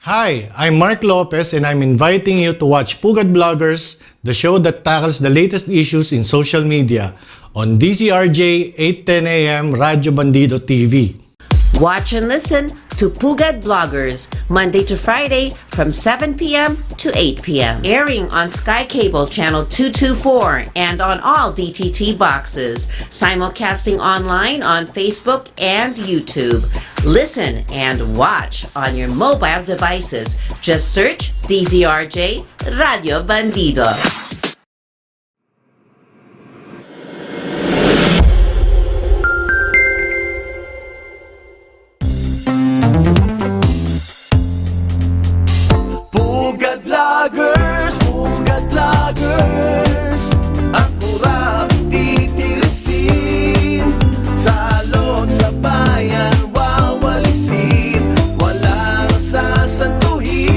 Hi, I'm Mark Lopez and I'm inviting you to watch Pugad Bloggers, the show that tackles the latest issues in social media on DCRJ 8:10 a.m. Radyo Bandido TV. Watch and listen to Pugad Bloggers, Monday to Friday from 7 p.m. to 8 p.m. Airing on Sky Cable Channel 224 and on all DTT boxes. Simulcasting online on Facebook and YouTube. Listen and watch on your mobile devices. Just search DZRJ Radio Bandido. Pugad Vloggers, ang kurap titirisin, salot sa bayan wawalisin, walang sasantuhin,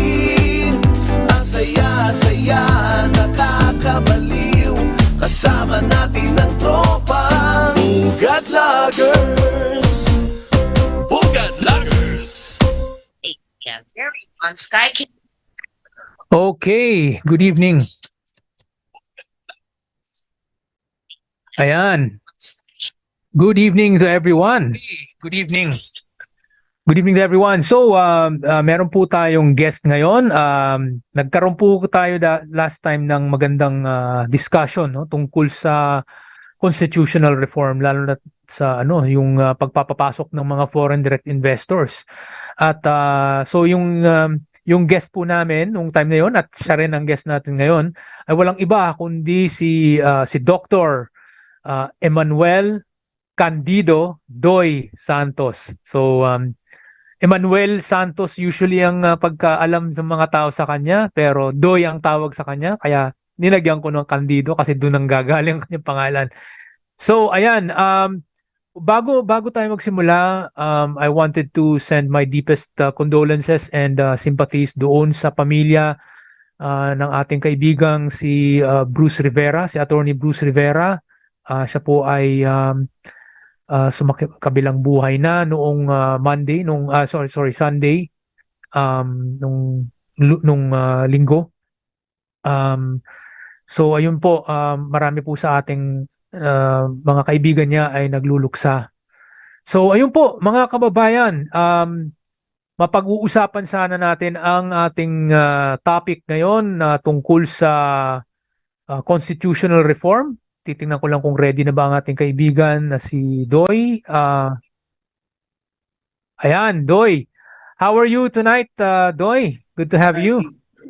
ang saya-saya nakakabaliw, kasama natin ang tropang Pugad Vloggers. Pugad Vloggers. Yeah, airing on Sky Cable. Okay, good evening. Ayan. Good evening to everyone. Good evening. Good evening to everyone. So, meron po tayong guest ngayon. Nagkaroon po tayo last time ng magandang discussion, no, tungkol sa constitutional reform, lalo na sa yung pagpapapasok ng mga foreign direct investors. At so yung guest po namin nung time na yon, at siya rin ang guest natin ngayon, ay walang iba kundi si Dr. Emanuel Candido Doy Santos. So Emanuel Santos usually ang pagkaalam ng mga tao sa kanya, pero Doy ang tawag sa kanya, kaya nilagyan ko ng Candido kasi doon ang gagaling ang kanyang pangalan. So ayan, Bago tayo magsimula, I wanted to send my deepest condolences and sympathies doon sa pamilya ng ating kaibigang si Bruce Rivera, si Attorney Bruce Rivera. Siya po ay kabilang buhay na noong Sunday, nung linggo. So ayun po, marami po sa ating mga kaibigan niya ay nagluluksa. So ayun po mga kababayan, mapag-uusapan sana natin ang ating topic ngayon tungkol sa constitutional reform. Titingnan ko lang kung ready na ba ang ating kaibigan na si Doy. Ayan, Doy. How are you tonight, Doy? Good to have you.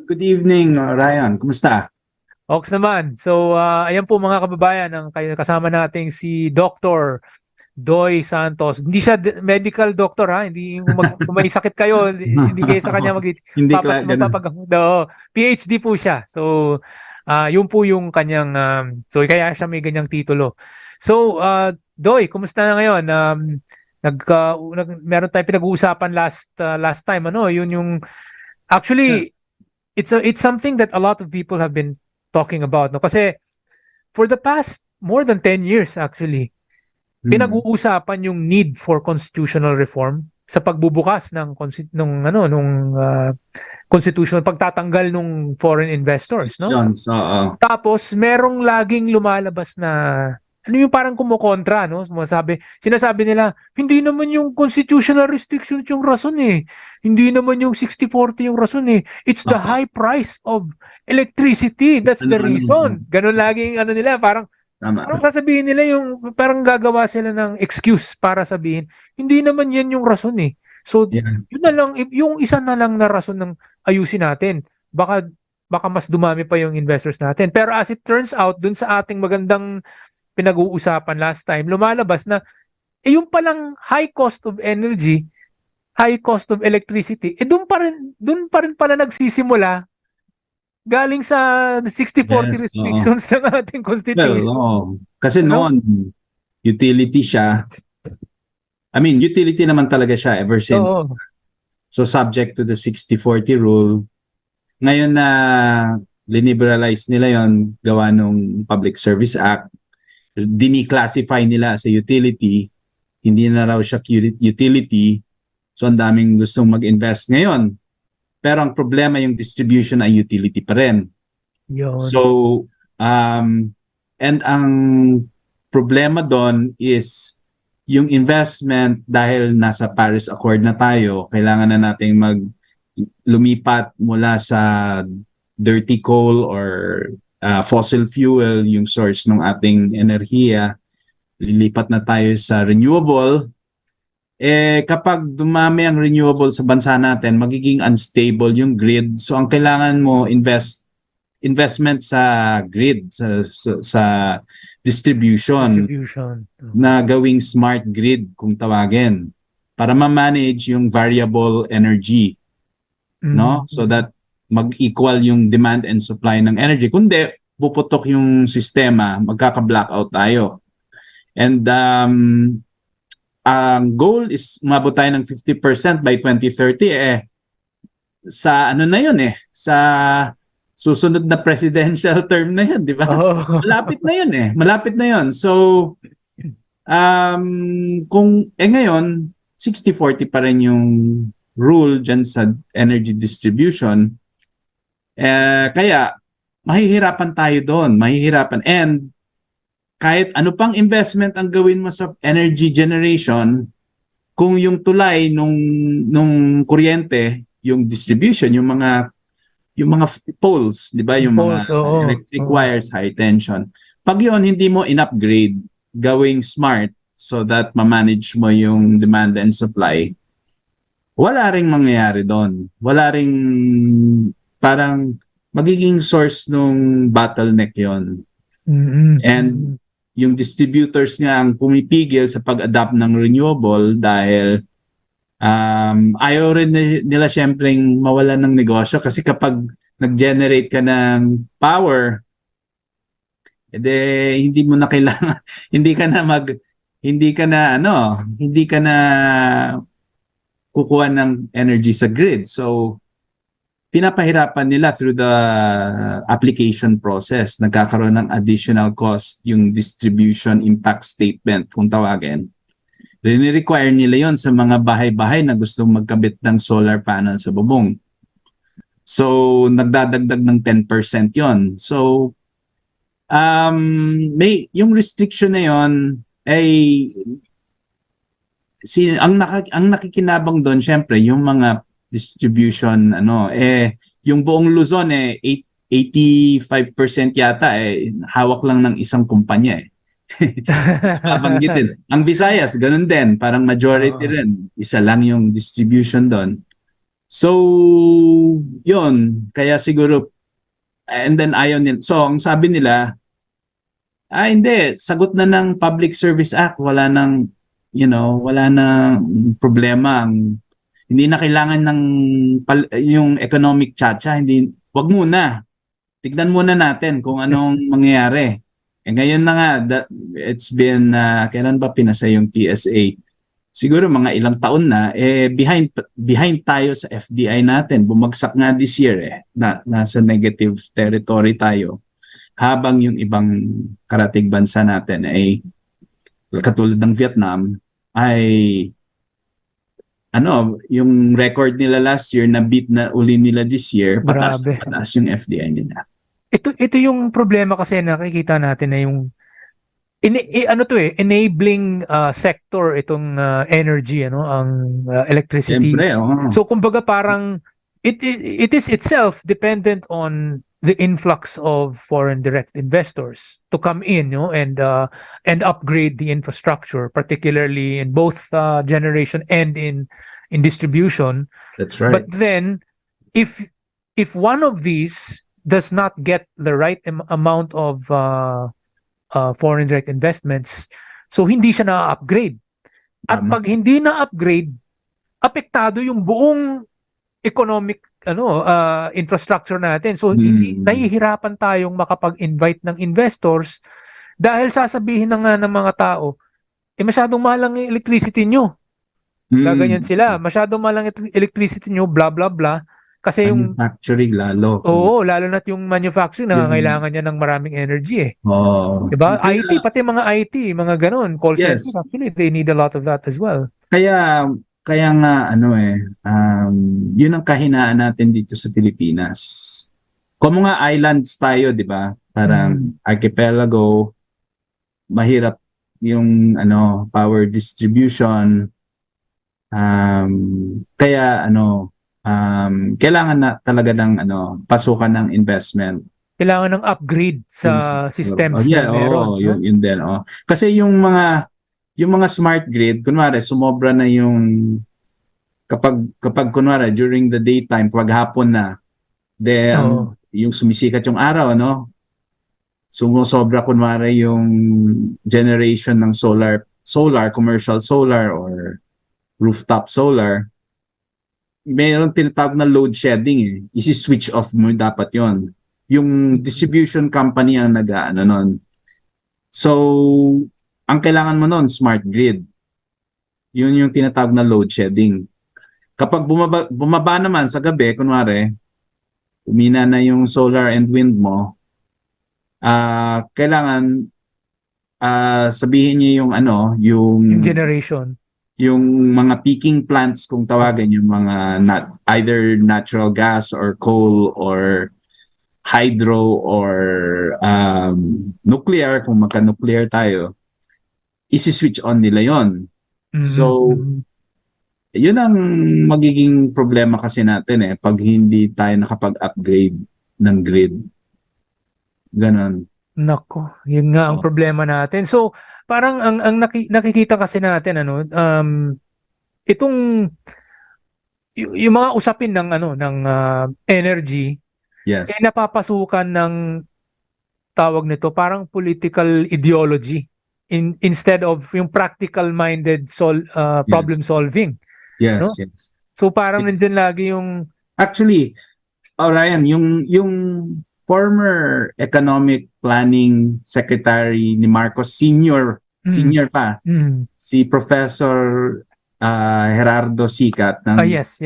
Good evening, Ryan. Kumusta? Ox naman. So, ayan po mga kababayan, ang kasama nating si Dr. Doy Santos. Hindi siya medical doctor, ha? Hindi kung may sakit kayo, hindi kayo sa kanya PhD po siya. So, yun po yung kanyang so kaya siya may ganyang titulo. So, Doy, kumusta na ngayon? Meron tayong pinag-uusapan last time, yun yung actually it's something that a lot of people have been talking about, no, kasi for the past more than 10 years actually pinag-uusapan yung need for constitutional reform sa pagbubukas ng constitution, pagtatanggal ng foreign investors, no? Tapos merong laging lumalabas na yung parang kumukontra, no? Sinasabi nila, hindi naman yung constitutional restrictions yung rason eh. Hindi naman yung 60-40 yung rason eh. It's the high price of electricity. That's the reason. Ganun laging nila, parang sasabihin nila yung parang gagawa sila ng excuse para sabihin, hindi naman yan yung rason eh. So, yun na lang, yung isa na lang na rason ng ayusin natin. Baka mas dumami pa yung investors natin. Pero as it turns out, dun sa ating magandang pinag-uusapan last time, lumalabas na yung palang high cost of energy, high cost of electricity, doon pa rin pala nagsisimula galing sa 60-40 restrictions ng ating constitution. Well, kasi noon, utility siya. I mean, utility naman talaga siya ever since. So subject to the 60-40 rule. Ngayon na liberalize nila yon, gawa ng Public Service Act, dini-classify nila sa utility, hindi na raw siya utility, so ang daming gustong mag-invest ngayon. pero ang problema yung distribution ay utility pa rin. Yun. So, and ang problema doon is yung investment, dahil nasa Paris Accord na tayo, kailangan na nating lumipat mula sa dirty coal or fossil fuel, yung source ng ating enerhiya. Lilipat na tayo sa renewable. Kapag dumami ang renewable sa bansa natin, magiging unstable yung grid. So ang kailangan mo investment sa grid, sa distribution na gawing smart grid kung tawagin, para ma-manage yung variable energy, no? So that mag-equal yung demand and supply ng energy. Kundi puputok yung sistema, magkaka-blackout tayo. And ang goal is umabot tayo ng 50% by 2030. Sa ano na yun sa susunod na presidential term na yun, di ba? Malapit na yun malapit na yun. So kung ngayon 60-40 pa rin yung rule dyan sa energy distribution, kaya mahihirapan tayo doon, and kahit ano pang investment ang gawin mo sa energy generation, kung yung tulay nung kuryente, yung distribution, yung mga poles, di ba? Yung mga electric wires, high tension. Pag yun, hindi mo in-upgrade, gawing smart so that ma-manage mo yung demand and supply, wala ring mangyayari doon. Wala ring, parang magiging source nung bottleneck yon. And yung distributors nga ang pumipigil sa pag-adapt ng renewable dahil ayaw rin nila syempleng mawalan ng negosyo, kasi kapag nag-generate ka ng power, hindi mo na kailangan hindi ka na kukuha ng energy sa grid. So pinapahirapan nila through the application process. Nagkakaroon ng additional cost yung distribution impact statement kung tawagin. Rini-require nila yon sa mga bahay-bahay na gustong magkabit ng solar panel sa bubong. So, nagdadagdag ng 10% yon. So, yung restriction na yon ay ang nakikinabang doon syempre yung mga distribution yung buong Luzon 85% yata hawak lang ng isang kumpanya babanggitin. Ang Visayas ganun din, parang majority rin, isa lang yung distribution doon. So yun, kaya siguro and then ayaw nila. So ang sabi nila, hindi, sagot na ng Public Service Act, wala nang problema. Hindi na kailangan ng yung economic tsa-tsa, wag muna. Tignan muna natin kung anong mangyayari. Ngayon na nga, it's been, kailan ba pinasa yung PSA? Siguro mga ilang taon na, behind tayo sa FDI natin. Bumagsak nga this year nasa negative territory tayo. Habang yung ibang karatig bansa natin katulad ng Vietnam, yung record nila last year na beat na uli nila this year, pataas yung FDI nila. Ito yung problema kasi nakikita natin na yung enabling sector itong energy, ang electricity. Siyempre, So kumbaga parang it is itself dependent on the influx of foreign direct investors to come in, and upgrade the infrastructure, particularly in both generation and in distribution. That's right. But then, if one of these does not get the right amount of foreign direct investments, so hindi siya na-upgrade. At pag hindi na-upgrade, apektado yung buong economic infrastructure natin. So hindi nahihirapan tayong makapag-invite ng investors dahil sasabihin na nga ng mga tao, masyadong mahal ang electricity nyo. Gaganyan sila, masyadong mahal ang electricity nyo, blah blah blah. Kasi manufacturing lalo. Oo, lalo na't yung manufacturing nangangailangan niya ng maraming energy Diba? IT, pati mga IT, mga ganun, call centers, actually they need a lot of that as well. Kaya nga yun ang kahinaan natin dito sa Pilipinas. Kung mga islands tayo, di ba? Parang archipelago, mahirap yung power distribution. Kaya kailangan na talaga ng pasukan ng investment. Kailangan ng upgrade sa systems na meron. Yun din. Kasi yung mga smart grid, kunwari sumobra na yung kapag kunwari during the daytime, pag hapon na, then yung sumisikat yung araw, sumusobra kunwari yung generation ng solar, commercial solar or rooftop solar, mayroon tinatawag na load shedding isi-switch off mo dapat yon. Yung distribution company ang nag-aano nun. So, ang kailangan mo nun, smart grid. Yun yung tinatawag na load shedding. Kapag bumaba naman sa gabi, kunwari, umina na yung solar and wind mo, kailangan sabihin niyo yung yung generation. Yung mga peaking plants kung tawagan, yung mga either natural gas or coal or hydro or nuclear, kung magka-nuclear tayo, isi-switch on nila yon. So, yun ang magiging problema kasi natin pag hindi tayo nakapag-upgrade ng grid. Ganon. Nako, yun nga ang problema natin. So, parang ang nakikita kasi natin itong yung mga usapin ng energy, yes, napapasukan ng tawag nito parang political ideology instead of yung practical minded problem solving. Yes, no? yes. So parang nandiyan lagi yung actually, Orion, yung former economic planning secretary ni Marcos senior pa, si Professor Gerardo Sicat ng yes.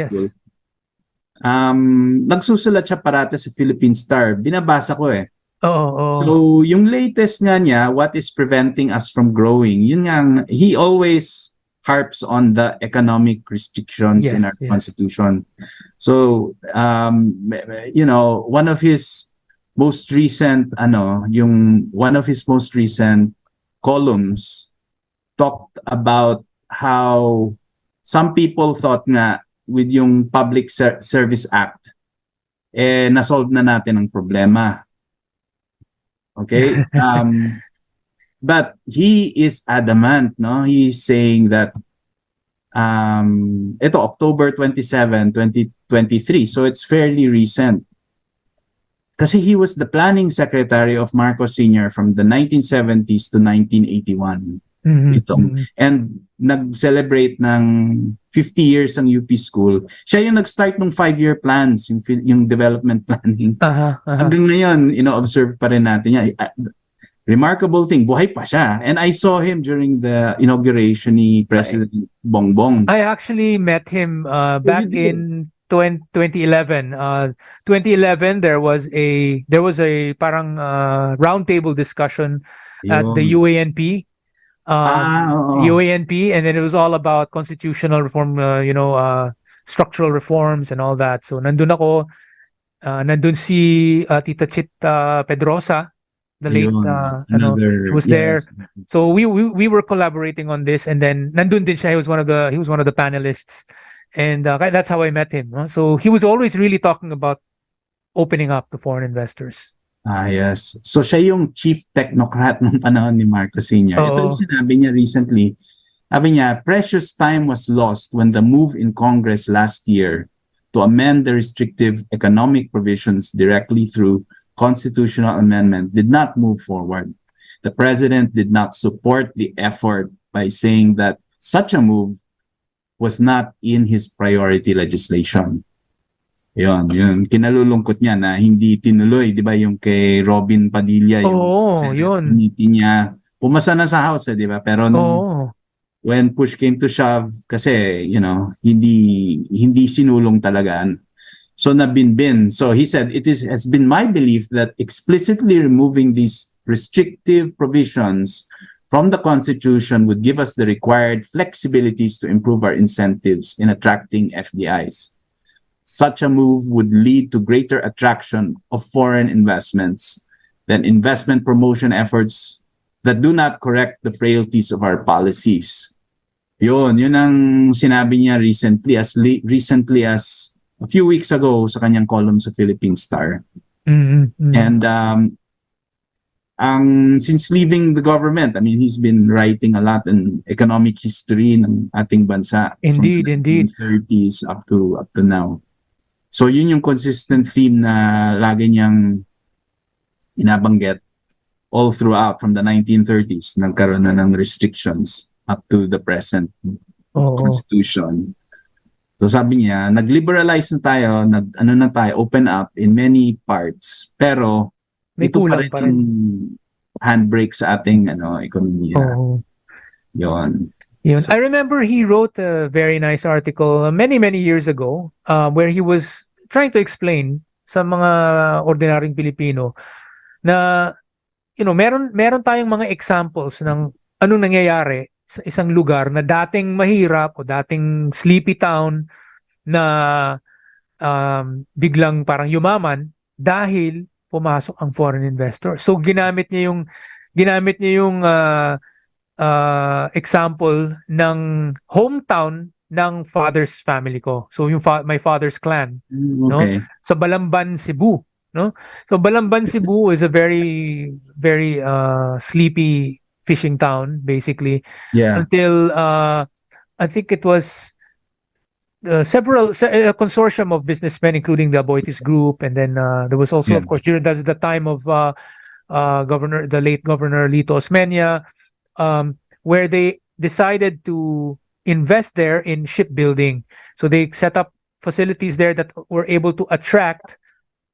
Nagsusulat siya parati sa Philippine Star. Binabasa ko Oo. So yung latest nga niya, what is preventing us from growing, yun nga, he always harps on the economic restrictions in our constitution. So one of his most recent columns talked about how some people thought nga with yung Public Service Act na-solve na natin ang problema. Okay? But he is adamant, he's saying that ito October 27, 2023, so it's fairly recent. Kasi he was the planning secretary of Marcos Sr. from the 1970s to 1981. And nag-celebrate ng 50 years ang UP school. Siya yung nag-start ng 5-year plans, yung development planning. Hanggang ngayon, observe pa rin natin yan. Remarkable thing, buhay pa siya. And I saw him during the inauguration ni President Bongbong. I actually met him back in 2011. 2011 there was a parang roundtable discussion at the UANP. UANP, and then it was all about constitutional reform, structural reforms and all that. So nandun ako, nandun si Tita Chit Pedrosa, the late she was there. So we were collaborating on this, and then nandun din siya. He was one of the panelists. And that's how I met him. So he was always really talking about opening up to foreign investors. Yes. So siya yung chief technocrat ng panahon ni Marcos Sr. Ito yung sinabi niya recently. Sabi niya, precious time was lost when the move in Congress last year to amend the restrictive economic provisions directly through constitutional amendment did not move forward. The president did not support the effort by saying that such a move was not in his priority legislation. Yun. Kinalulungkot niya na hindi tinuloy, di ba, yung kay Robin Padilla, yung committee niya. Pumasa na sa House, di ba? Pero when push came to shove, kasi, hindi sinulong talaga. So nabinbin. So he said, has been my belief that explicitly removing these restrictive provisions from the Constitution would give us the required flexibilities to improve our incentives in attracting FDIs. such a move would lead to greater attraction of foreign investments than investment promotion efforts that do not correct the frailties of our policies. Yun ang sinabi niya recently as a few weeks ago sa kanyang column sa Philippine Star. And since leaving the government, I mean, he's been writing a lot in economic history ng ating bansa. Indeed, from indeed. the 30s up to now. So yun yung consistent theme na lagi niyang inabanggit all throughout from the 1930s. Nagkaroon na ng restrictions up to the present constitution. So sabi niya, nag-liberalize na tayo, open up in many parts. Pero may ito kulang pa rin handbrake sa ating ekonomiya. Yun. I remember he wrote a very nice article many years ago where he was trying to explain sa mga ordinaryong Pilipino na meron tayong mga examples ng anong nangyayari sa isang lugar na dating mahirap o dating sleepy town na biglang parang yumaman dahil pumasok ang foreign investor. So ginamit niya yung example ng hometown ng father's family ko. So yung my father's clan, Okay. no? Sa Balamban, Cebu, no? So Balamban, Cebu is a very sleepy fishing town basically. Yeah. Until I think it was a consortium of businessmen, including the 𝗕𝗂𝗴𝗱 group, and then there was also, of course, during the time of the late Governor Lito Osmeña, where they decided to invest there in shipbuilding. So they set up facilities there that were able to attract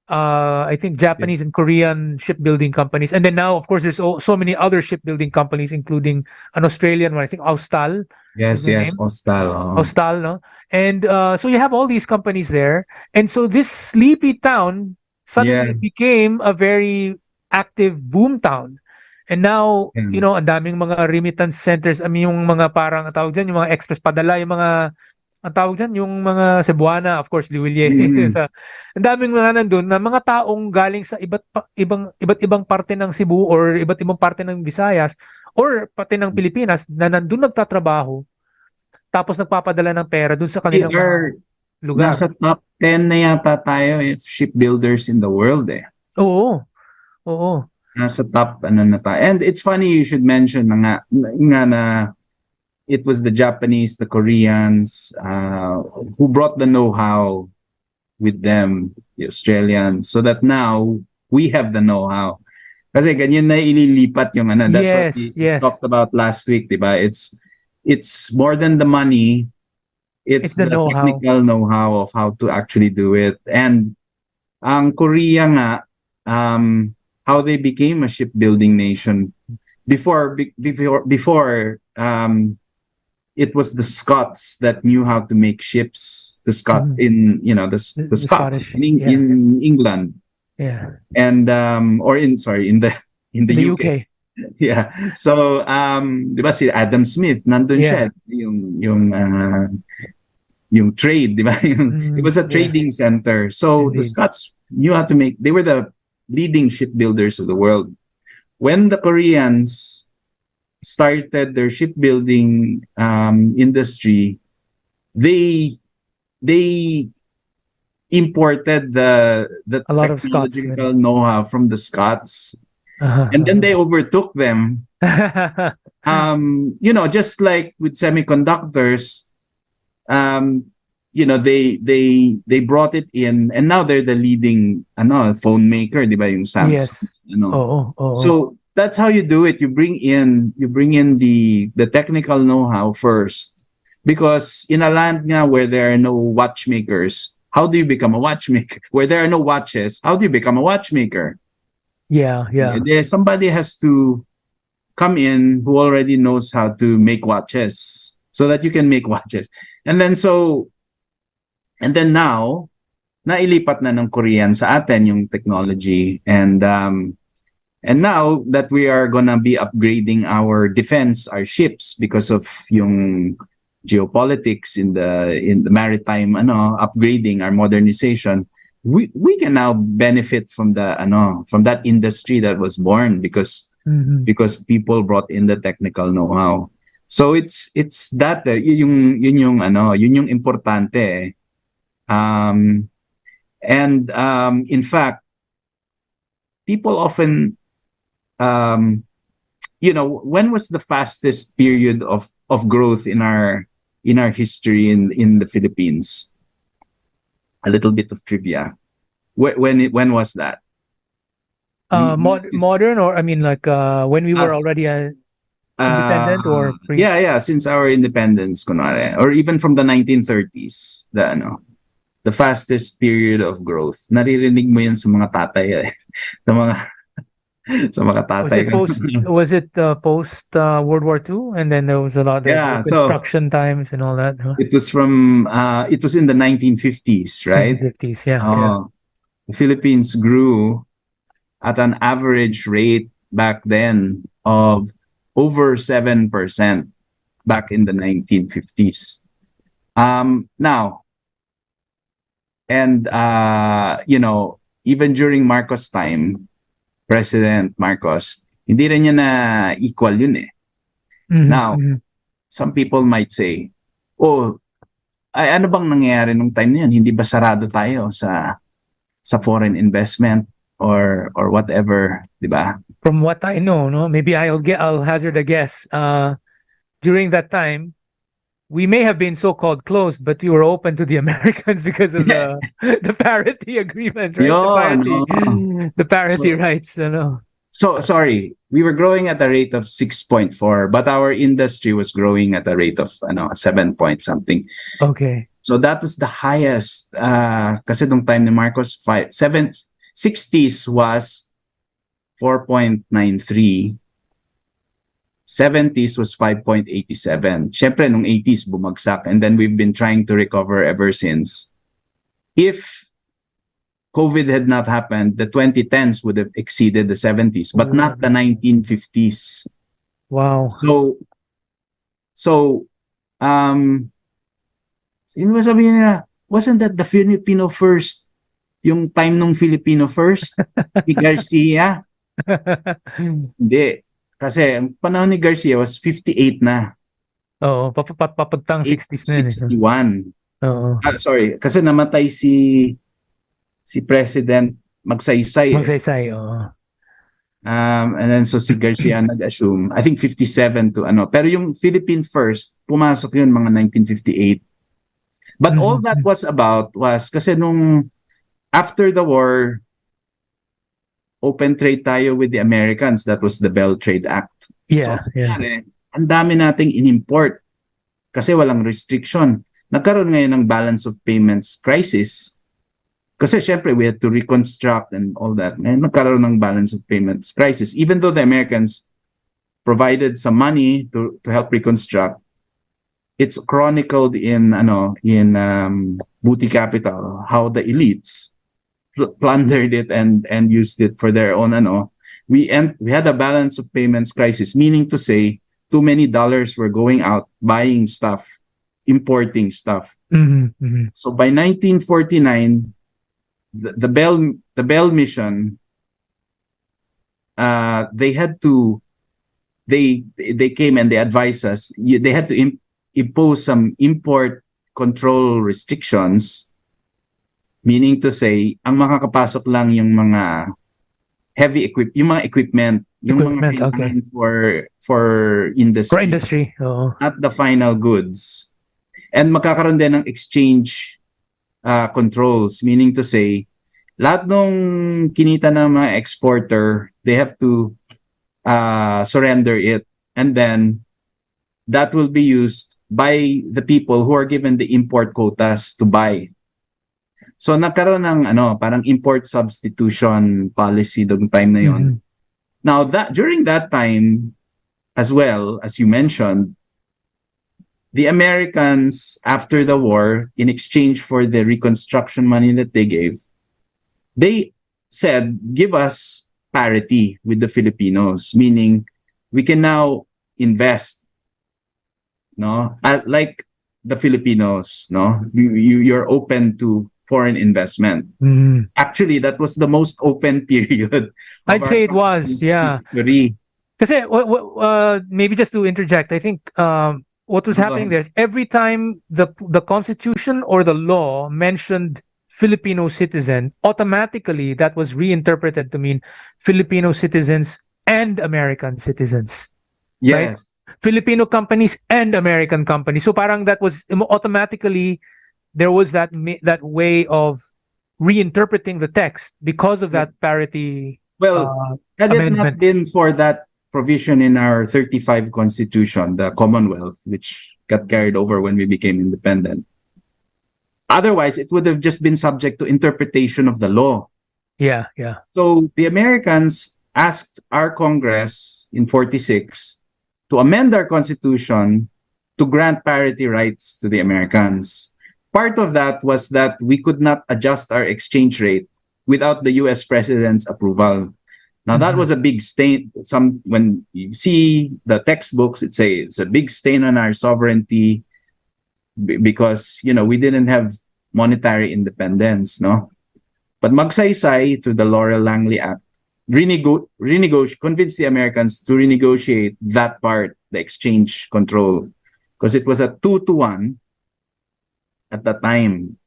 I think Japanese and Korean shipbuilding companies, and then now, of course, there's so many other shipbuilding companies, including an Australian one, I think Austal. Yes, Austal. Austal, no? And so you have all these companies there, and so this sleepy town suddenly became a very active boom town. And now, ang daming mga remittance centers, I mean, yung mga parang tawag dyan, yung mga express padala, yung mga ang tawag dyan, yung mga Cebuana, of course, Liwilye. Ang daming mga nandun na mga taong galing sa iba't ibang parte ng Cebu or iba't ibang parte ng Visayas or pati ng Pilipinas na nandun nagtatrabaho tapos nagpapadala ng pera dun sa kanilang mga lugar. Nasa top 10 na yata tayo shipbuilders in the world Oo. Nasa top na tayo. And it's funny you should mention na it was the Japanese, the Koreans who brought the know-how with them, the Australians, so that now we have the know-how. Kasi ganyan na ililipat yung That's what we talked about last week, diba? It's more than the money. It's the technical know-how of how to actually do it. And ang Korea nga, how they became a shipbuilding nation before it was the Scots that knew how to make ships. The Scots in the Scots in England. Yeah. And in the UK. Yeah. So diba si Adam Smith nandun siya yung trade, diba? It was a trading center. So the Scots knew how to make. They were the leading shipbuilders of the world. When the Koreans started their shipbuilding industry, they imported the technological know-how from the Scots, and then they overtook them. Just like with semiconductors, they brought it in, and now they're the leading phone maker, diba, yung Samsung. Yes. So that's how you do it. You bring in the technical know-how first, because in a land nga where there are no watchmakers, how do you become a watchmaker? Where there are no watches, how do you become a watchmaker? Yeah. Somebody has to come in who already knows how to make watches so that you can make watches. And then now nailipat na ng Korean sa atin yung technology, and now that we are gonna be upgrading our defense, our ships, because of yung geopolitics, in the maritime upgrading, our modernization, we can now benefit from from that industry that was born because people brought in the technical know-how. So it's that yun yung importante. In fact, people often when was the fastest period of growth in our history in the Philippines? A little bit of trivia. When was that? Modern, or I mean, like when we were already independent, or pre? Yeah, since our independence, kunwari, or even from the 1930s, the fastest period of growth. Naririnig mo yan sa mga tatay sa mga tatay. Was it post World War II, and then there was a lot of construction times and all that? Huh? It was in the 1950s, right? 1950s, yeah. The Philippines grew at an average rate back then of over 7% back in the 1950s. Now, and even during Marcos' time, President Marcos, hindi rin niya na equal yun eh. Now, some people might say, ano bang nangyayari nung time na yun? Hindi ba sarado tayo sa foreign investment or whatever, di ba? From what I know, maybe I'll hazard a guess. During that time, we may have been so-called closed, but we were open to the Americans because of the parity agreement, right? The parity rights, So sorry, we were growing at a rate of 6.4, but our industry was growing at a rate of 7 point something. Okay. So that was the highest. Kasi nung time ni Marcos, 60s was 4.93. 70s was 5.87. Syempre, nung 80s, bumagsak. And then we've been trying to recover ever since. If COVID had not happened, the 2010s would have exceeded the 70s, but not the 1950s. Wow. So, yun ba sabi niya, wasn't that the Filipino first? Yung time nung Filipino first? Ni Garcia? Hindi. Kasi ang panahon ni Garcia was 58 na. Oo, papagtang 60s na yun. 61. Oo. Sorry, kasi namatay si President Magsaysay. Magsaysay, oo. And then so si Garcia nag-assume, I think 57 to pero yung Philippine First, pumasok yun mga 1958. But all that was kasi nung after the war, open trade tayo with the Americans. That was the Bell Trade Act. Yeah, so, ang dami nating in-import kasi walang restriction. Nagkaroon ngayon ng balance of payments crisis. Kasi syempre, we had to reconstruct and all that. Ngayon nagkaroon ng balance of payments crisis. Even though the Americans provided some money to help reconstruct, it's chronicled in Booty Capital how the elites plundered it and used it for their own we had a balance of payments crisis, meaning to say too many dollars were going out buying stuff, importing stuff. So by 1949, the Bell mission, they came and they advised us they had to impose some import control restrictions. Meaning to say, ang makakapasok lang yung mga heavy yung mga equipment, yung mga kailangan for industry. For industry, oo. Not the final goods. And magkakaroon din ng exchange controls, meaning to say, lahat nung kinita ng mga exporter, they have to surrender it, and then that will be used by the people who are given the import quotas to buy. So nagkaroon ng parang import substitution policy doon time na yon. Now during that time as well, as you mentioned, the Americans after the war, in exchange for the reconstruction money that they gave, they said, give us parity with the Filipinos, meaning we can now invest. the Filipinos, no, you're open to foreign investment. Actually, that was the most open period of I'd our say it was, yeah. history. Kasi maybe just to interject, I think what was happening there is every time the Constitution or the law mentioned Filipino citizen, automatically that was reinterpreted to mean Filipino citizens and American citizens. Right? Yes. Filipino companies and American companies. So parang that was automatically, there was that way of reinterpreting the text because of that parity. Well, had it not amendment. been for that provision in our 35 Constitution, the Commonwealth, which got carried over when we became independent, otherwise it would have just been subject to interpretation of the law. Yeah, yeah. So the Americans asked our Congress in 46 to amend our Constitution to grant parity rights to the Americans. Part of that was that we could not adjust our exchange rate without the US President's approval. Now that was a big stain. When you see the textbooks, it says it's a big stain on our sovereignty because, you know, we didn't have monetary independence, no? But Magsaysay, through the Laurel-Langley Act, convinced the Americans to renegotiate that part, the exchange control, because it was a 2-to-1 at the time.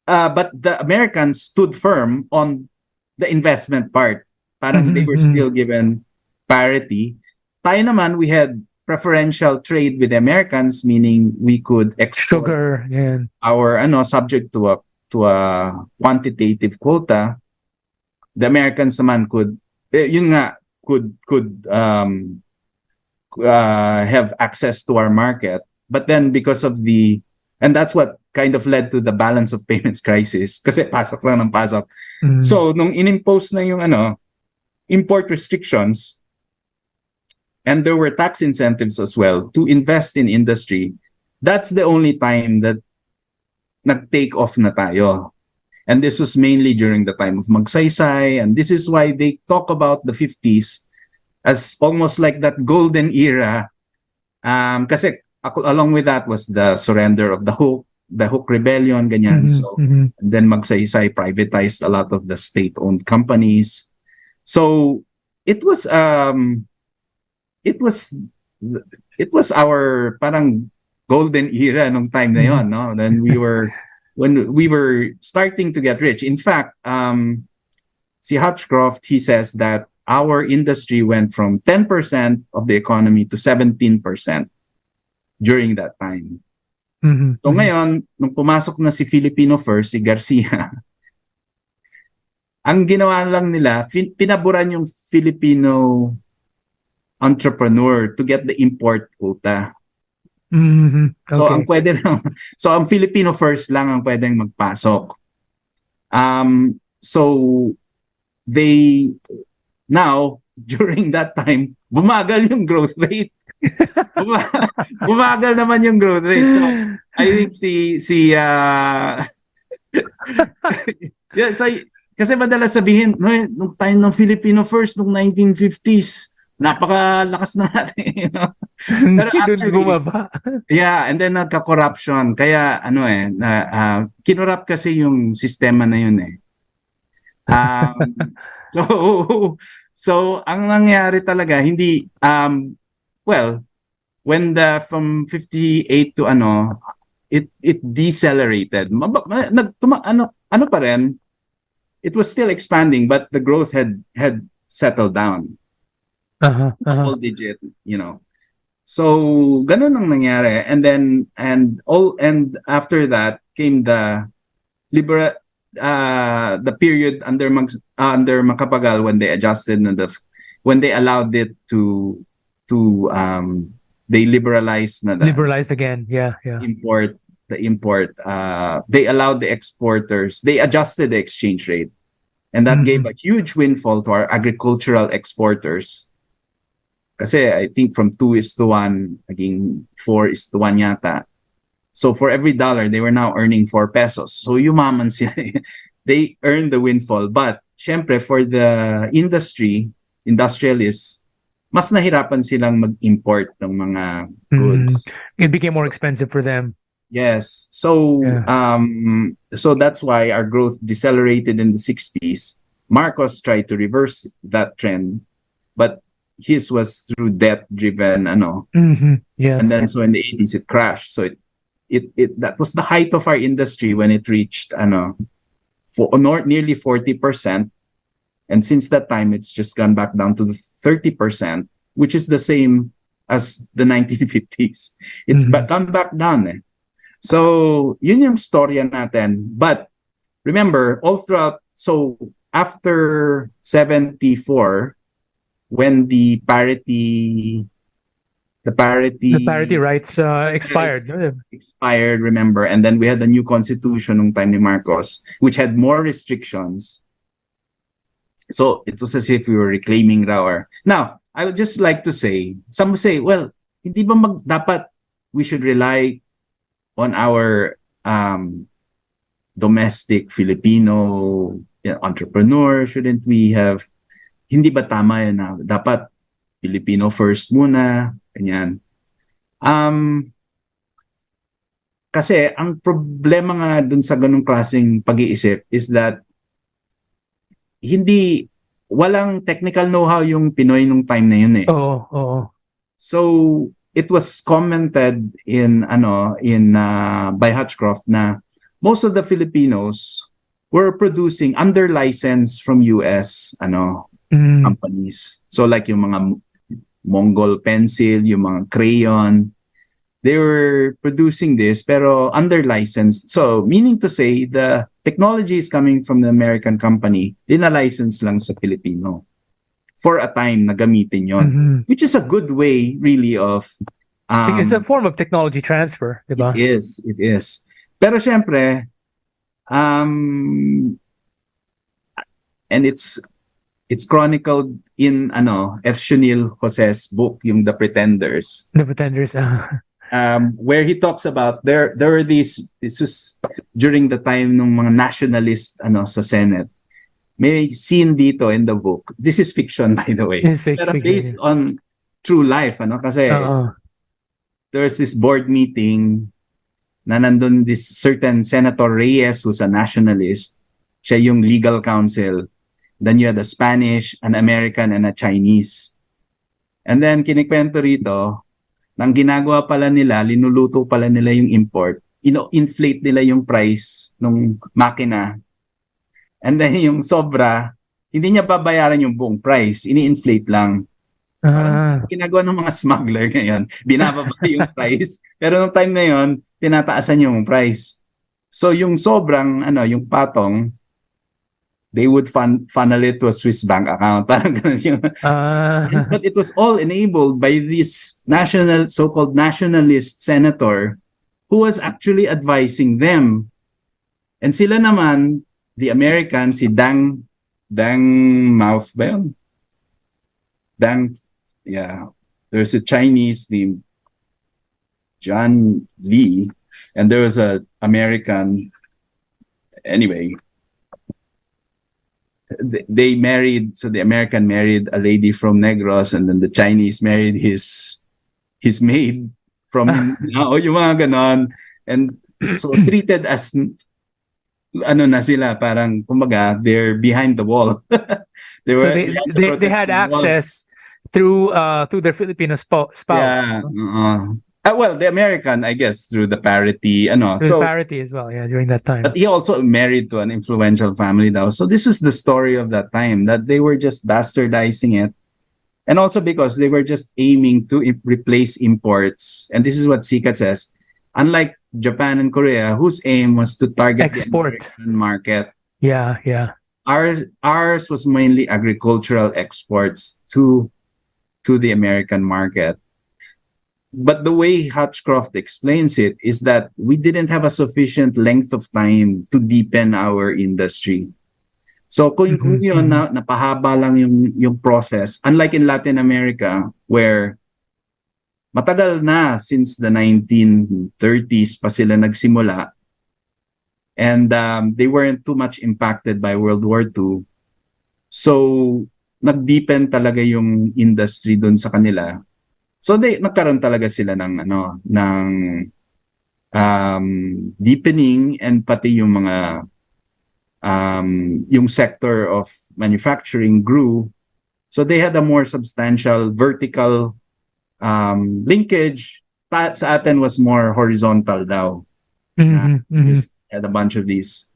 But the Americans stood firm on the investment part. Parang they were still given parity. Tayo naman, we had preferential trade with the Americans, meaning we could export sugar, yeah. our subject to a quantitative quota. The Americans naman could have access to our market. But then because of and that's what kind of led to the balance of payments crisis kasi pasok lang ng pasok. So nung inimpose na yung import restrictions, and there were tax incentives as well to invest in industry, that's the only time that nag-take off na tayo. And this was mainly during the time of Magsaysay, and this is why they talk about the 50s as almost like that golden era. Kasi along with that was the surrender of the Hook Rebellion, ganyan. So and then Magsaysay privatized a lot of the state-owned companies. So it was our parang golden era nung time na yon, no? Then when we were starting to get rich. In fact, si Hutchcroft, he says that our industry went from 10% of the economy to 17% during that time. So ngayon, nung pumasok na si Filipino First, si Garcia, ang ginawa lang nila, pinaburan yung Filipino entrepreneur to get the import quota. Okay. So ang pwede lang, so ang Filipino First lang ang pwedeng magpasok. So they now during that time bumagal yung growth rate. Bumagal naman yung growth rate. So I think yeah, so, kasi madalas sabihin nung time ng Filipino First nung 1950s napakalakas na natin, Pero actually, bumaba. Yeah, and then nagka-corruption. Kaya kinurap kasi yung sistema na yun eh. So ang nangyari talaga hindi when from 58 to it decelerated. Pa rin, it was still expanding but the growth had settled down. Double digit, So ganun ang nangyari, and after that came the period under Macapagal when they adjusted and when they allowed it to they liberalized again, yeah. The import. They allowed the exporters. They adjusted the exchange rate, and that gave a huge windfall to our agricultural exporters. Kasi I think from 2:1, naging 4:1 yata. So for every dollar, they were now earning 4 pesos. So yumaman sila. They earned the windfall. But syempre for the industrialists, mas nahirapan silang mag-import ng mga goods. It became more expensive for them. Yes. So so that's why our growth decelerated in the 60s. Marcos tried to reverse that trend, but his was through debt-driven, Yes. and then so in the 80s it crashed. So it that was the height of our industry when it reached nearly 40%. And since that time, it's just gone back down to the 30%, which is the same as the 1950s. It's gone back down. Eh. So, yun yung storya natin. But remember, all throughout, so after 74, when the parity rights expired. expired, remember, and then we had the new constitution nung time ni Marcos, which had more restrictions. So it was as if we were reclaiming our. Now, I would just like to say, some would say, well, hindi ba dapat we should rely on our domestic Filipino entrepreneur? Shouldn't we have? Hindi ba tama yun na dapat Filipino first muna? Ganyan. Kasi ang problema nga dun sa ganung klaseng pag-iisip is that walang technical know-how yung Pinoy nung time na yun eh. Oo. So it was commented by Hutchcroft na most of the Filipinos were producing under license from US companies. So like yung mga Mongol pencil, yung mga crayon, they were producing this pero under license. So meaning to say the technology is coming from the American company, license lang sa Filipino for a time na gamitin yon, which is a good way really of it's a form of technology transfer, diba? It is. Pero syempre and it's chronicled in 𝗕𝗂𝗴𝗱's book, yung The Pretenders. Where he talks about there were this was during the time ng mga nationalist sa Senate. May scene dito in the book. This is fiction, by the way. Pero based on true life, kasi there's this board meeting na nandun this certain Senator Reyes who's a nationalist. Siya yung legal counsel. Then you had a Spanish, an American, and a Chinese. And then kinikwento rito, nang ginagawa pala nila, linuluto pala nila yung import, inflate nila yung price ng makina. And then yung sobra, hindi niya babayaran yung buong price, ini-inflate lang. Ginagawa ng mga smuggler ngayon, binababa yung price, pero nung time na yon, tinataasan yung price. So yung sobrang, yung patong, they would funnel it to a Swiss bank account. Parang ganun yung. But it was all enabled by this so-called nationalist senator who was actually advising them. And sila naman, the American, si Mouth ba yun? There's a Chinese named John Lee, and there was a American, anyway, they married, so the American married a lady from Negros, and then the Chinese married his maid from yung mga ganon, and so treated as na sila, parang kumbaga they're behind the wall. they had access through their Filipino spouse. Yeah. Well, the American, I guess, through the parity, the parity as well, during that time. But he also married to an influential family now. So this is the story of that time, that they were just bastardizing it. And also because they were just aiming to replace imports. And this is what Sikat says. Unlike Japan and Korea, whose aim was to target export the American market. Yeah. Ours was mainly agricultural exports to the American market. But the way Hutchcroft explains it is that we didn't have a sufficient length of time to deepen our industry. So kung yun napahaba lang yung process, unlike in Latin America where matagal na, since the 1930s pa sila nagsimula, and they weren't too much impacted by World War II. So nag-deepen talaga yung industry doon sa kanila. So nagkaroon talaga sila ng deepening, and pati yung mga yung sector of manufacturing grew. So they had a more substantial vertical linkage. Sa atin was more horizontal daw. Just had a bunch of these.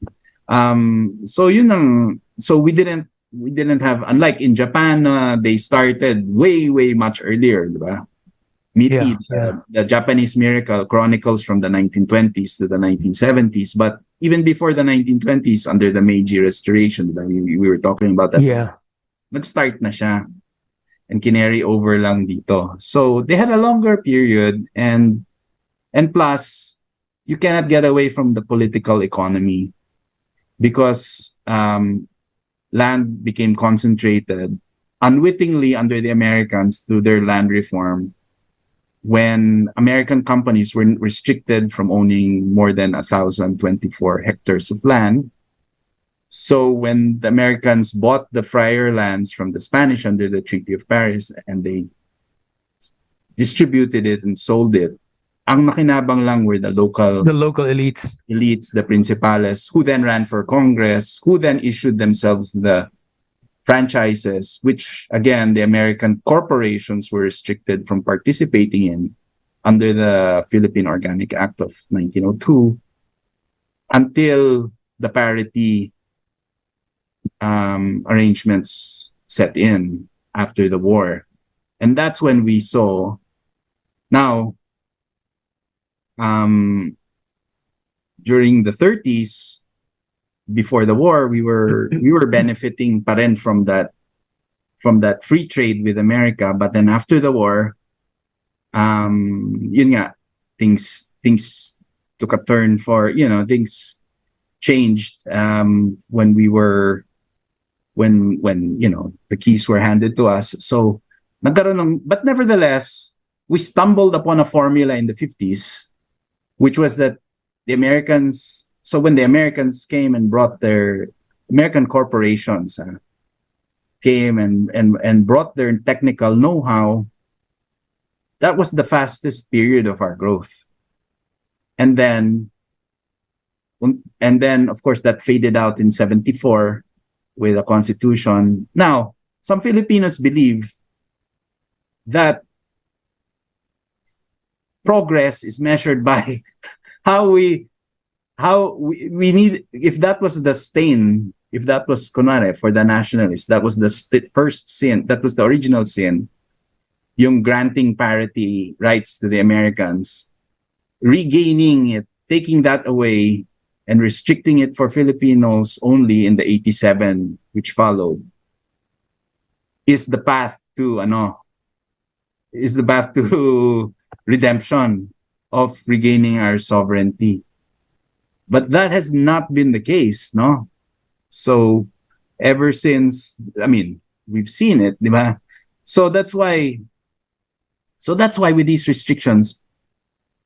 So we didn't have, unlike in Japan, they started way much earlier, diba? MITI, the Japanese Miracle chronicles from the 1920s to the 1970s, but even before the 1920s, under the Meiji Restoration, diba? We were talking about that. Yeah. Nag-start na siya and kinary over lang dito. So they had a longer period, and plus you cannot get away from the political economy because land became concentrated unwittingly under the Americans through their land reform, when American companies were restricted from owning more than 1,024 hectares of land. So when the Americans bought the friar lands from the Spanish under the Treaty of Paris, and they distributed it and sold it, ang nakinabang lang were the local elites, the principales, who then ran for Congress, who then issued themselves the franchises, which again the American corporations were restricted from participating in under the Philippine Organic Act of 1902 until the parity arrangements set in after the war. And that's when we saw now during the 30s, before the war, we were benefiting pa rin from that free trade with America. But then after the war, yun nga, things took a turn for, things changed when the keys were handed to us. So but nevertheless, we stumbled upon a formula in the 50s, which was that the Americans, so when the Americans came and brought their American corporations came and brought their technical know-how, that was the fastest period of our growth. And then of course that faded out in 74 with a constitution. Now, some Filipinos believe that progress is measured by how we need, if that was the stain, if that was kunwari for the nationalists, that was the first sin, that was the original sin, yung granting parity rights to the Americans, regaining it, taking that away and restricting it for Filipinos only in the 87, which followed, is the path to redemption of regaining our sovereignty. But that has not been the case, no? So ever since, we've seen it, di ba? So that's why with these restrictions,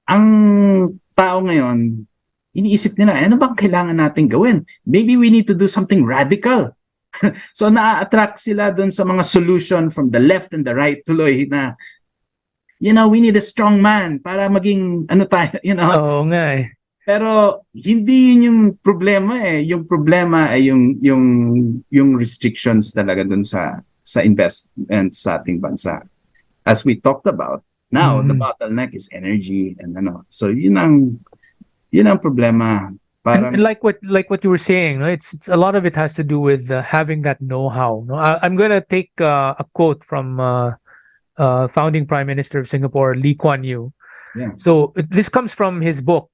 ang tao ngayon, iniisip nila, ano bang kailangan natin gawin? Maybe we need to do something radical. So na-attract sila dun sa mga solution from the left and the right tuloy na, we need a strong man para maging tayo, Oo nga eh. Pero hindi yun yung problema eh. Yung problema ay yung restrictions talaga dun sa investment sa ating bansa. As we talked about, now the bottleneck is energy and So yun ang problema. And like what you were saying, no? It's a lot of it has to do with having that know-how. No? I'm going to take a quote from founding Prime Minister of Singapore, Lee Kuan Yew. Yeah. So this comes from his book,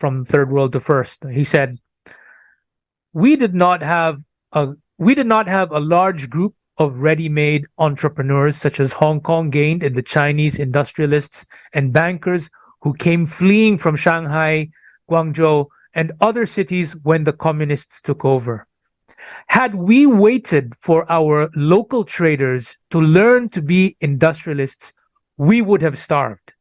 From Third World to First. He said, "We did not have a large group of ready-made entrepreneurs such as Hong Kong gained in the Chinese industrialists and bankers who came fleeing from Shanghai, Guangzhou, and other cities when the communists took over. Had we waited for our local traders to learn to be industrialists, we would have starved.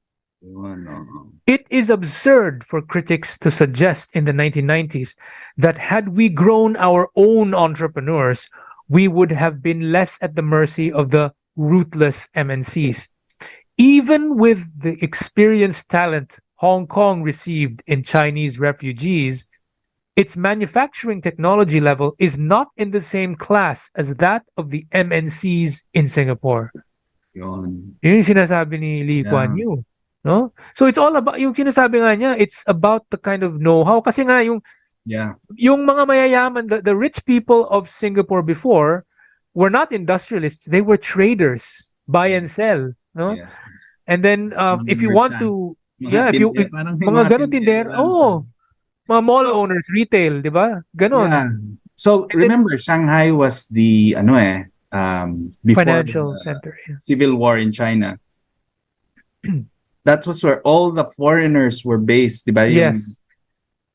It is absurd for critics to suggest in the 1990s that had we grown our own entrepreneurs, we would have been less at the mercy of the ruthless MNCs. Even with the experienced talent Hong Kong received in Chinese refugees, its manufacturing technology level is not in the same class as that of the MNCs in Singapore. Yun. Yun yung sinasabi ni Lee Kuan Yew. No? So it's all about, yung sinasabi nga niya, it's about the kind of know-how. Kasi nga yung mga mayayaman, the rich people of Singapore before were not industrialists, they were traders, buy and sell. No? Yes. And then if you want to, mga ganun tindera, mga mall owners, retail, di ba? Ganon. Yeah. So remember, Shanghai was the before financial the center. Yeah. civil war in China. That was where all the foreigners were based, di ba? Yes.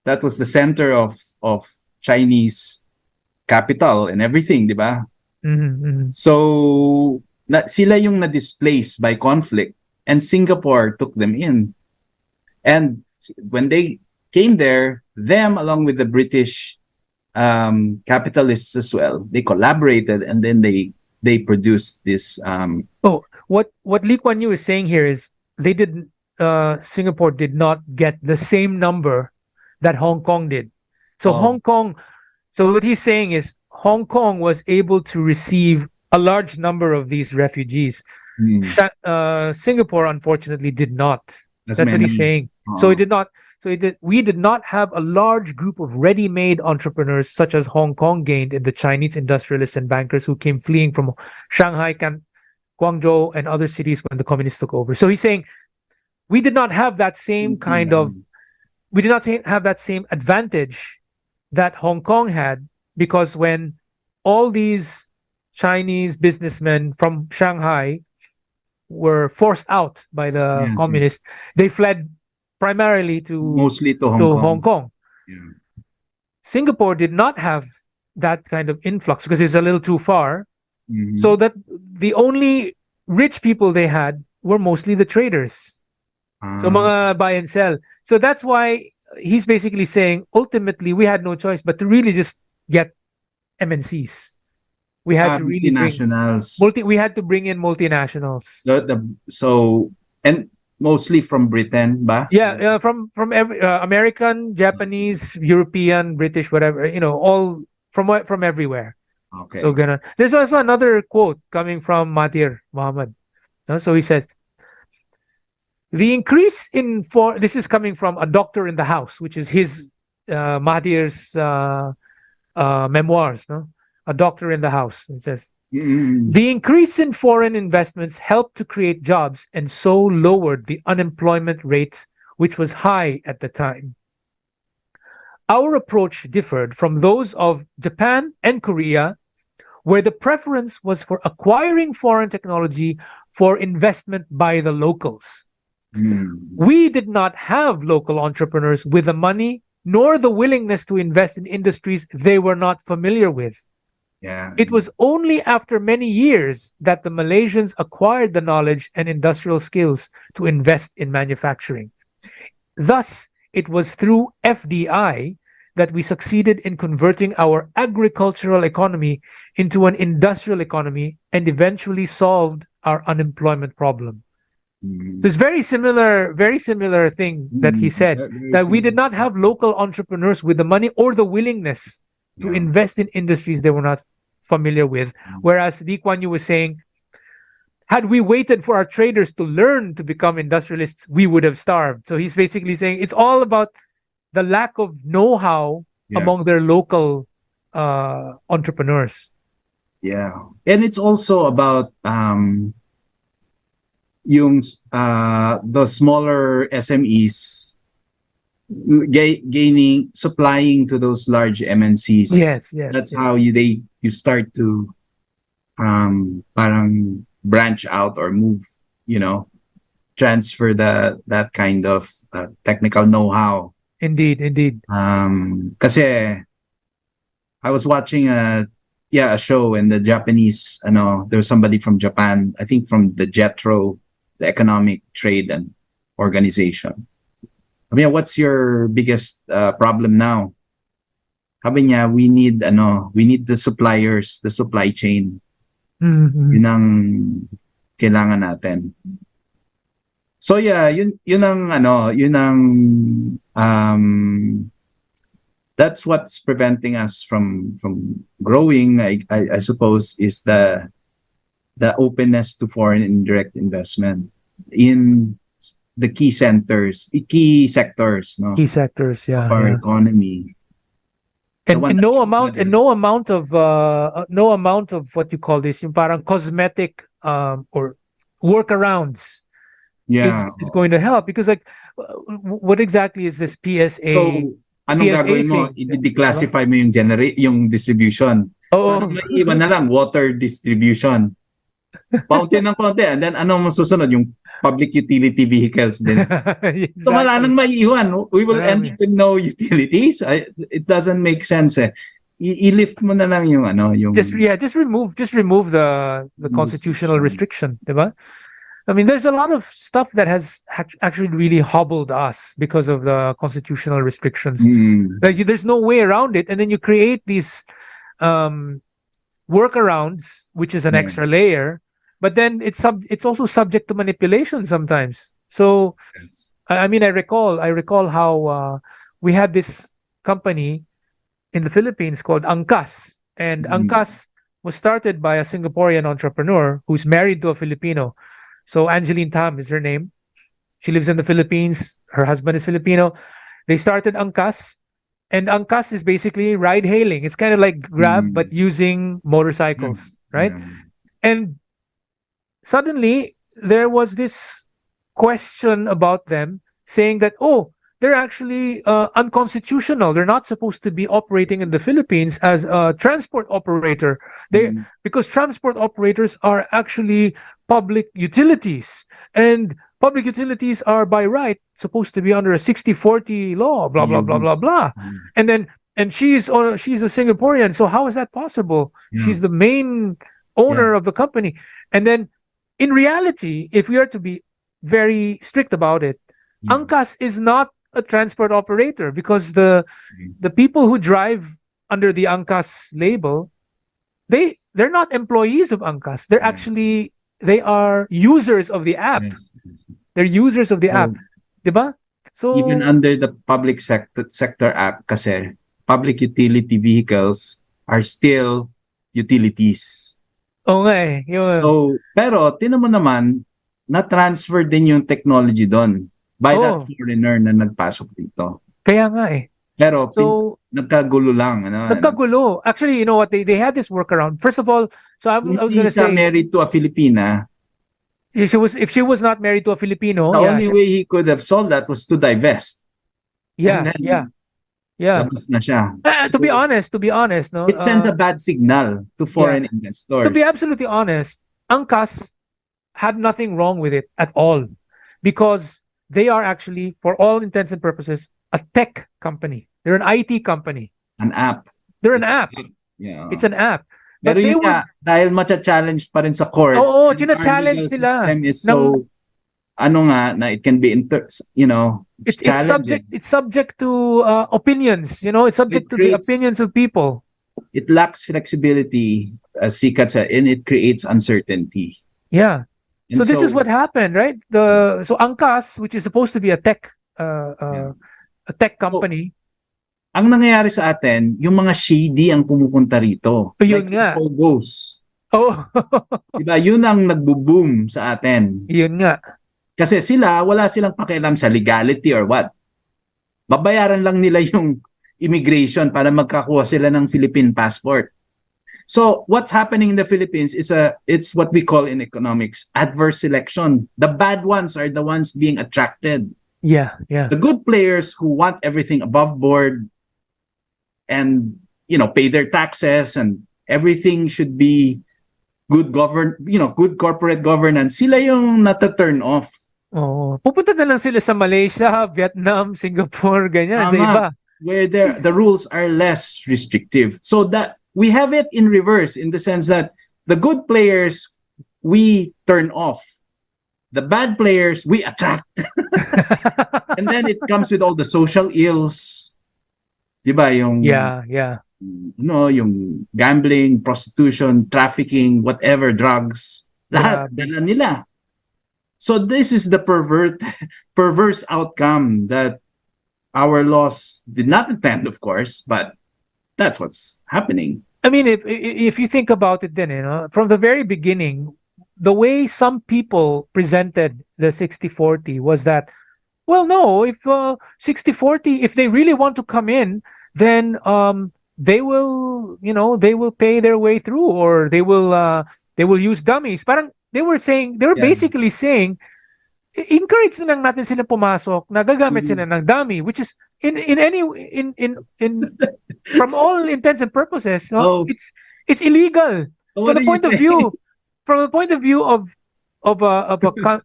That was the center of Chinese capital and everything, di ba? So sila yung na-displaced by conflict, and Singapore took them in. And when they came there, them along with the British capitalists as well, they collaborated, and then they produced this. What Lee Kuan Yew is saying here is Singapore did not get the same number that Hong Kong did. So so what he's saying is Hong Kong was able to receive a large number of these refugees. Singapore unfortunately did not. That's what he's saying. So we did not have a large group of ready-made entrepreneurs such as Hong Kong gained in the Chinese industrialists and bankers who came fleeing from Shanghai, Guangzhou, and other cities when the communists took over. So he's saying we did not have that same we did not have that same advantage that Hong Kong had, because when all these Chinese businessmen from Shanghai were forced out by the communists, they fled primarily mostly to Hong Kong. Yeah. Singapore did not have that kind of influx because it's a little too far. So that the only rich people they had were mostly the traders. So mga buy and sell. So that's why he's basically saying ultimately we had no choice but to really just get MNCs. We had to really we had to bring in multinationals. And mostly from Britain, ba? Yeah, from every American, Japanese, European, British, whatever, all from everywhere. Okay. So there's also another quote coming from Mahathir Mohamad. So he says, the increase in this is coming from A Doctor in the House, which is his Mahathir's memoirs, no? A Doctor in the House. It says, the increase in foreign investments helped to create jobs and so lowered the unemployment rate, which was high at the time. Our approach differed from those of Japan and Korea, where the preference was for acquiring foreign technology for investment by the locals. We did not have local entrepreneurs with the money nor the willingness to invest in industries they were not familiar with. Yeah. It was only after many years that the Malaysians acquired the knowledge and industrial skills to invest in manufacturing. Thus, it was through FDI that we succeeded in converting our agricultural economy into an industrial economy and eventually solved our unemployment problem. So it's very similar thing that he said, that we did not have local entrepreneurs with the money or the willingness to invest in industries they were not familiar with. Whereas Lee Kuan Yew was saying, had we waited for our traders to learn to become industrialists, we would have starved. So he's basically saying it's all about the lack of know-how among their local entrepreneurs. Yeah. And it's also about the smaller SMEs supplying to those large MNCs. Yes. That's how you start to parang branch out or move, transfer that kind of technical know-how. Indeed. Kasi I was watching a show, and the Japanese, there was somebody from Japan, I think from the JETRO, the Economic Trade and Organization. I mean, what's your biggest problem now? sabi niya, we need the suppliers, the supply chain. Mhm. Yun ang kailangan natin. So yeah, yun ang that's what's preventing us from growing. I suppose is the openness to foreign indirect investment in the key sectors, no, Key sectors, of our yeah. economy. The one And that no we amount gathered. no amount of what you call this, yung parang cosmetic or workarounds Yeah. is going to help, because like what exactly is this PSA? So, anong PSA gagawin mo? thing, I-declassify mo yung distribution. So, Oo. may iwan na lang, water distribution. Paunti ng paunti. And then, ano mo susunod? Yung public utility vehicles din. So, wala nang maiiwan. We will end up with no utilities. It doesn't make sense eh. I-lift mo na lang yung just remove the constitutional restriction, diba? I mean, there's a lot of stuff that has actually really hobbled us because of the constitutional restrictions. Like there's no way around it, and then you create these workarounds, which is an extra layer, but then it's also subject to manipulation sometimes. So, I mean, I recall how we had this company in the Philippines called Angkas, and Angkas was started by a Singaporean entrepreneur who's married to a Filipino. So Angeline Tam is her name. She lives in the Philippines. Her husband is Filipino. They started Angkas, and Angkas is basically ride hailing. It's kind of like Grab, but using motorcycles, right? And suddenly there was this question about them saying that, oh, they're actually unconstitutional. They're not supposed to be operating in the Philippines as a transport operator. Because transport operators are actually public utilities, and public utilities are by right supposed to be under a 60/40 law, blah blah blah blah blah. And she's a Singaporean, so how is that possible? She's the main owner of the company. And then in reality, if we are to be very strict about it, Angkas is not a transport operator, because the people who drive under the Angkas label, they're not employees of Angkas. They're actually they are users of the app. They're users of the app, diba? So even under the public sector app, kasi public utility vehicles are still utilities. Oo nga eh. So, pero tinan mo naman, na-transfer din yung technology doon by that foreigner na nagpasok dito. Kaya nga eh. Pero so nagkagulo lang. Nagkagulo. Actually, you know what? They had this workaround. First of all, so I was going to say, married to a Filipina. If she was not married to a Filipino, the only way he could have solved that was to divest. Yeah. Labas na siya. To be honest, no. It sends a bad signal to foreign investors. To be absolutely honest, Angkas had nothing wrong with it at all, because they are actually, for all intents and purposes, a tech company. They're an IT company. An app. They're an app. Yeah. It's an app. Pero yun nga, dahil macha-challenge pa rin sa court. Oo, china-challenge sila. Is so, na it can be, it's subject to opinions, it's subject to the opinions of people. It lacks flexibility, as Sikat said, and it creates uncertainty. Yeah. So this is what happened, right? So Angkas, which is supposed to be a tech company. Ang nangyayari sa atin, yung mga shady ang pumupunta rito. Yun nga. Pogos. Oh. Diba? Yun ang nagbo-boom sa atin. Yun nga. Kasi wala silang pakialam sa legality or what. Babayaran lang nila yung immigration para magkakuha sila ng Philippine passport. So what's happening in the Philippines is it's what we call in economics adverse selection. The bad ones are the ones being attracted. Yeah. The good players who want everything above board and pay their taxes and everything should be good corporate governance, sila yung nata-turn off. Oh, pupunta na lang sila sa Malaysia, Vietnam, Singapore, ganyan, sa iba. Where the rules are less restrictive. So that we have it in reverse, in the sense that the good players we turn off. The bad players we attract. And then it comes with all the social ills. 'Di ba yung Yeah. yung gambling, prostitution, trafficking, whatever, drugs, lahat Grabe. dala nila. So this is the perverse outcome that our laws did not intend, of course, but that's what's happening. I mean, if you think about it, then from the very beginning, the way some people presented the 60-40 was that, well, no, if 60-40, if they really want to come in, then they will pay their way through, or they will use dummies. Parang they were basically saying, encourage na lang natin sila pumasok, nagagamit sila ng dummy, which is in from all intents and purposes, it's illegal. What From the point of view of a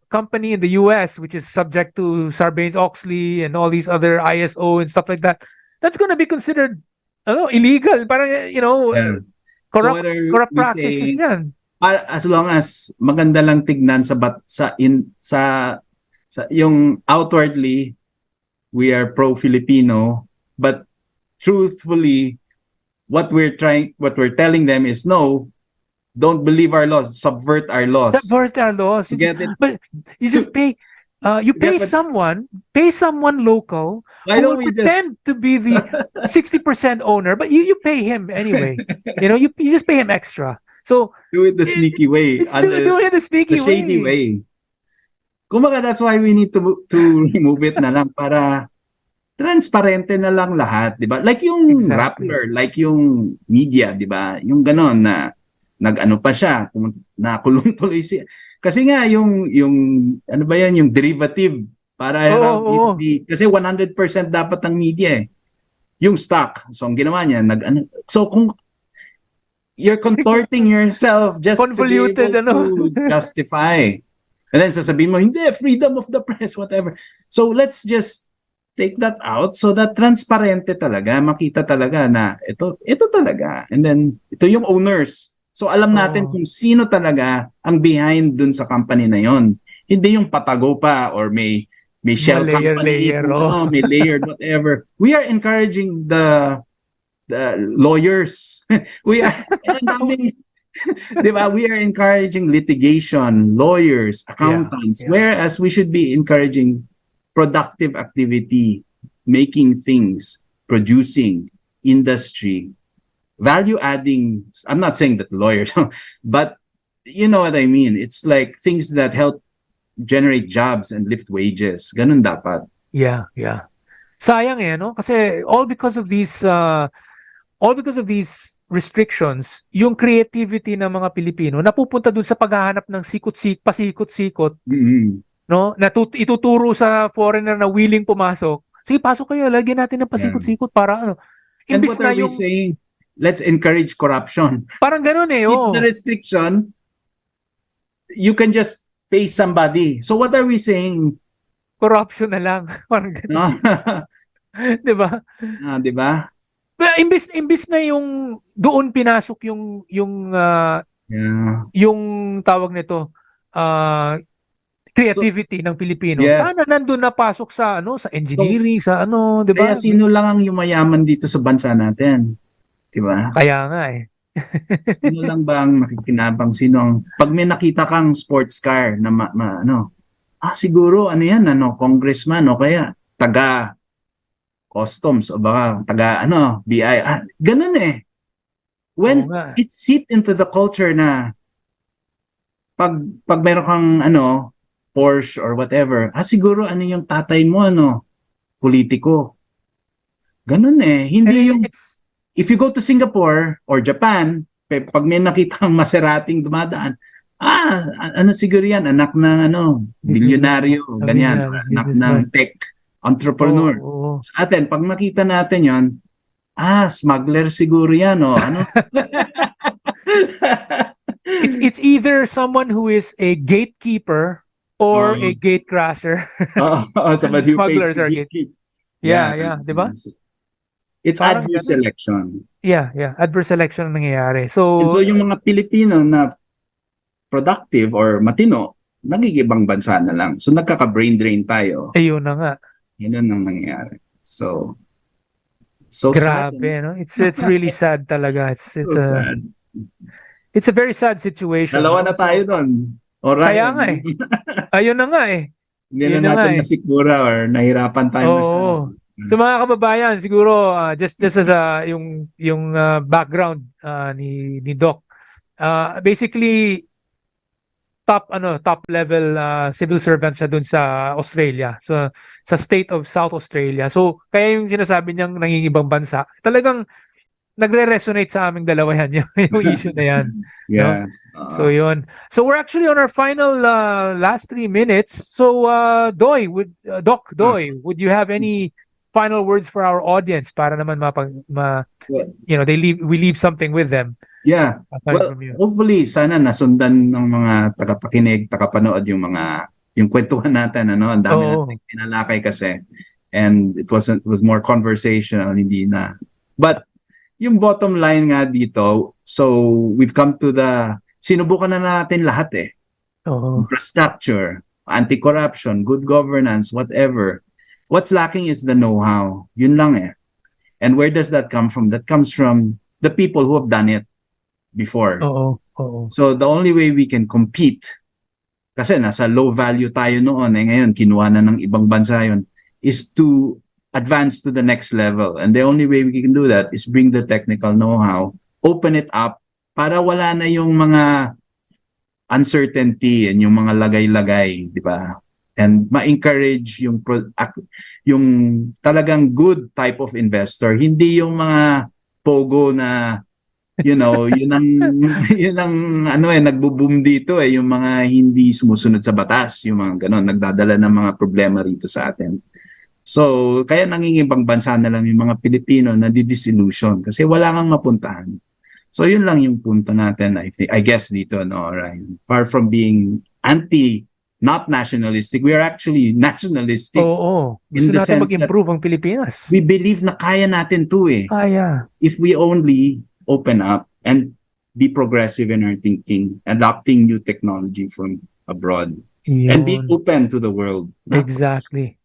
company in the US, which is subject to Sarbanes-Oxley and all these other ISO and stuff like that, that's going to be considered illegal. Parang, corrupt practices yan. As long as maganda lang tignan sa yung outwardly we are pro-Filipino, but truthfully what we're telling them is, no, don't believe our laws, subvert our laws. But you just pay someone local who will pretend to be the 60% owner, but you pay him anyway. You just pay him extra. So do it the sneaky way. Do it the sneaky way. Shady way. Kumbaga, that's why we need to remove it na lang para transparente na lang lahat, 'di ba? Like yung Rappler, like yung media, 'di ba? Yung ganon na nag-ano pa siya, nakulong tuloy siya. Kasi nga yung ano ba 'yan, yung derivative para kasi 100% dapat ang media eh. Yung stock. So ang ginawa niya, so kung you're contorting yourself just convoluted, to be able to justify. And then sasabihin mo, hindi, freedom of the press, whatever. So let's just take that out so that transparente talaga, makita talaga na ito talaga. And then ito yung owners. So alam natin kung sino talaga ang behind dun sa company na yon. Hindi yung patago pa or may shell company, may layered whatever. We are encouraging the lawyers. We are diba? We are encouraging litigation, lawyers, accountants, whereas we should be encouraging productive activity, making things, producing, industry, value adding. I'm not saying that lawyers, but you know what I mean. It's like things that help generate jobs and lift wages. Ganun dapat. Yeah. Sayang no? Kasi all because of these restrictions, yung creativity ng mga Pilipino napupunta dun sa paghahanap ng pasikot-sikot, no? Ituturo sa foreigner na willing pumasok. Sige, pasok kayo, lagyan natin ng pasikot-sikot para ano. And what are we saying? Let's encourage corruption. Parang ganun If the restriction, you can just pay somebody. So what are we saying? Corruption na lang. Parang ganun. Diba? Diba? Imbis na yung doon pinasok yung tawag nito creativity ng Pilipino. Sana nandun napasok sa engineering, sa di ba? Kaya sino lang ang yumayaman dito sa bansa natin? Di ba? Kaya nga eh. Sino lang ba ang nakikinabang? Pag may nakita kang sports car na siguro yan, congressman o kaya taga customs o baka taga BI. Ganun eh. When it seep into the culture na pag meron kang Porsche or whatever, siguro yung tatay mo politiko. Ganun eh. Hindi yung if you go to Singapore or Japan, pag may nakita kang Maserating dumadaan, siguro yan, anak ng bilyonaryo, ganyan, anak ng tech entrepreneur. Sa atin, pag makita natin yon, smuggler siguro yan, It's either someone who is a gatekeeper or a gatecrasher. Smugglers are gatekeepers. Yeah, di ba? It's adverse selection. Yeah, adverse selection ang nangyayari. So yung mga Pilipino na productive or matino, nagigibang bansa na lang. So nagkaka-brain drain tayo. Ayun na nga. Yun ang nangyayari. So So sad. Grabe, no? It's really sad talaga. So sad. It's a very sad situation. Dalawa no? na tayo doon. Orion. Kaya nga eh. Ayun na nga eh. Hindi Yun na na nga natin eh. nasikmura or nahirapan tayo Oo. masyado. So mga kababayan, siguro just as yung background ni Doc. Basically top level civil servant siya dun sa Australia, sa state of South Australia. So kaya yung sinasabi niyang nangingibang bansa, talagang nagre-resonate sa aming dalawa yan, yung issue na yan. Yes. So yun. So we're actually on our final last 3 minutes. So Doc Doy, would you have any final words for our audience para naman we leave something with them? Yeah. Aside Well, from you. hopefully sana nasundan ng mga tagapakinig, tagapanood yung kwentuhan natin, ano? Ang dami nating tinalakay kasi. And it was more conversational, hindi na. But yung bottom line nga dito, so we've come to sinubukan na natin lahat eh. Infrastructure, anti-corruption, good governance, whatever. What's lacking is the know-how. Yun lang eh. And where does that come from? That comes from the people who have done it before. So the only way we can compete, kasi nasa low value tayo noon, ngayon kinuha na ng ibang bansa yun, is to advance to the next level. And the only way we can do that is bring the technical know-how, open it up, para wala na yung mga uncertainty and yung mga lagay-lagay, di ba? And ma-encourage yung talagang good type of investor, hindi yung mga pogo na yun ang nagbo-boom dito yung mga hindi sumusunod sa batas, yung mga ganon, nagdadala ng mga problema rito sa atin. So, kaya nangingibang bansa na lang yung mga Pilipino na disillusion kasi wala kang mapuntahan. So, yun lang yung punto natin, I guess dito, no, Ryan. Far from being not nationalistic, we are actually nationalistic. Gusto natin mag-improve ang Pilipinas. We believe na kaya natin to eh. Kaya. If we only open up and be progressive in our thinking, adopting new technology from abroad, and be open to the world. Exactly.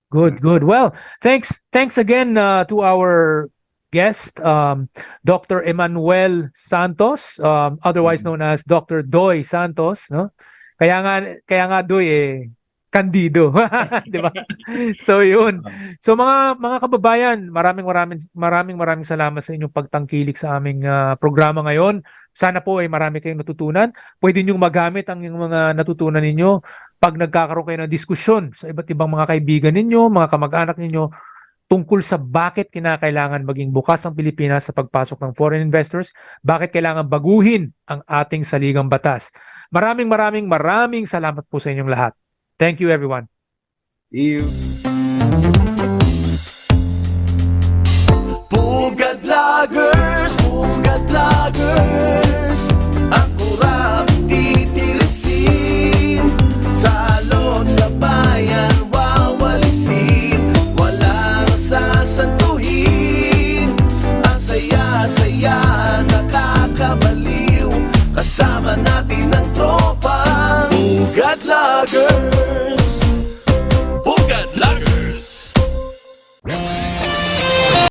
Good. Well, thanks again to our guest, Dr. Emmanuel Santos, otherwise known as Dr. Doy Santos, no? Kaya nga Doy kandido, 'di ba? So yun. So mga kababayan, maraming salamat sa inyong pagtangkilik sa aming programa ngayon. Sana po ay marami kayong natutunan. Pwede niyo magamit ang mga natutunan ninyo pag nagkakaroon kayo ng diskusyon sa iba't ibang mga kaibigan ninyo, mga kamag-anak ninyo tungkol sa bakit kinakailangan maging bukas ang Pilipinas sa pagpasok ng foreign investors, bakit kailangan baguhin ang ating saligang batas. Maraming salamat po sa inyong lahat. Thank you, everyone. See you. Pugad Vloggers, ang kurap titirisin, salot sa bayan wawalisin, walang sasantuhin, ang saya-saya nakakabaliw, kasama natin ang tropang Pugad Vloggers.